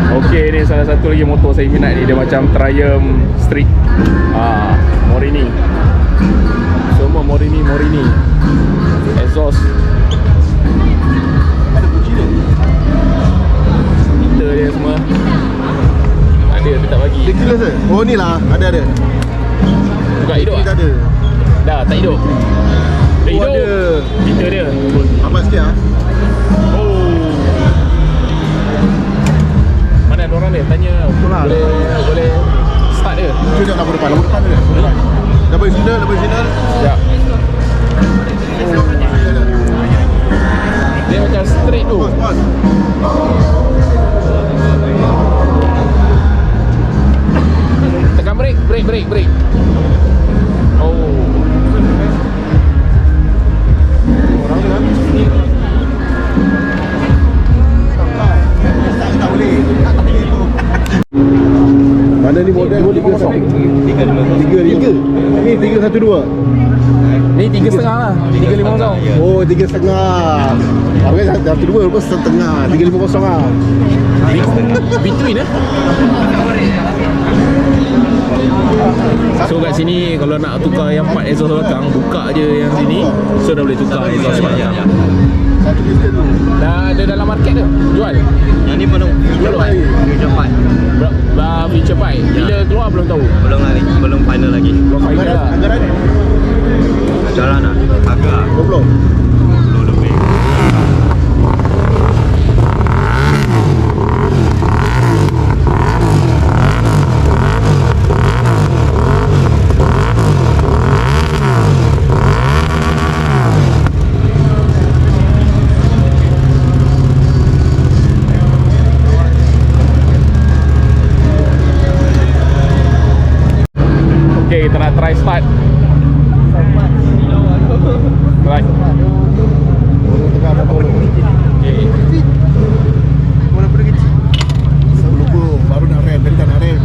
Okey, ni salah satu lagi motor saya minat ni. Dia macam Triumph Street. Morini. Semua Morini. Exhaust. Ada kunci dia. Meter dia semua. Ada tapi tak bagi. Dia keyless ke? Oh ni lah, ada. Buka hidup tak tak? ada. Dah, tak hidup. Dah hidup. Ada. Meter dia. Lambat sikit ah. Oh. Mana ada orang dia? Tanya. Betul lah. Boleh start dia. Cuba lampu depan dia. Double signal. Ya. Dia macam straight tu. Pas. Tekan brake. Oh. Orang dia tak boleh. Mana ni model 3 Ni 312. Ni 3.5 lah. 350. Oh 3.5. Habis dah 2 lepas setengah 350 lah. Between So kat sini kalau nak tukar yang part exhaust belakang, buka je yang sini. So dah boleh tukar exhaust belakang. Satu biscuit tu. Dah ada dalam market ke? Jual? Yang ni belum future part. Feature bike. Bila keluar belum tahu. Belum final lagi. Belum final lah. Anggaran Jalan lah. Agak 20. 20 lebih. Okay, kita nak try start. Try. Tengah motor tu. Okay. Walaupun kecil. Sebelum baru nak rem, tadi tak nak rem.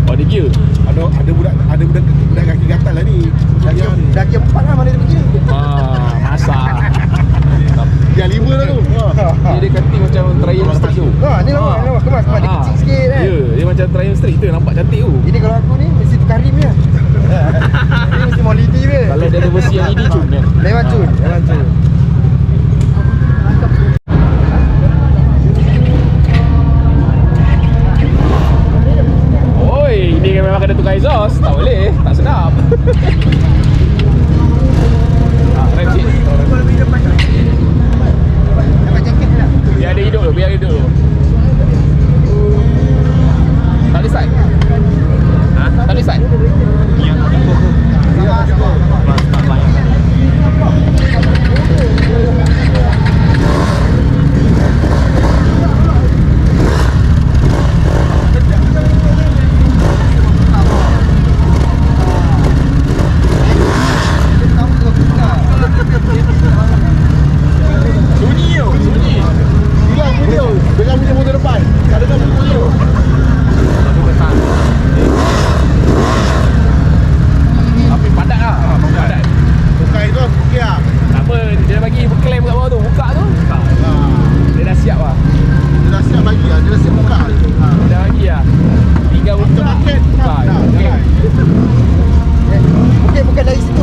Oh, ada gear. Ada budak kaki gatal lah ni. Kaki 4 lah mana dia begini. Masak. Yang 5 lah tu. Dia kata macam Triumph Street tu. Ni lawa kemas. Dia kecil sikit kan. Ya, dia macam Triumph Street tu, nampak cantik tu. Ini kalau aku ni mesti tukar rim je. Ini mesti mau LED dia. Kalau dia ada versi LED cun kan. Lewat cun. Oi, ini memang kena tukar exhaust. Tak boleh, tak sedap. Rem sikit. Biar dia hidup dulu, Tak boleh start? Tak boleh start? Dengan punya motor depan. Tak ada video. Tapi padat lah. Padat. Buka itu okey ah. Tak apa, dia bagi claim kat bawah tu. Buka tu. Dia dah siap lah. Dia dah siap bagi ah. Dia dah siap buka. Dia dah bagi lah. Tinggal buka. Market. Buka. Okey. Okey bukan dari situ.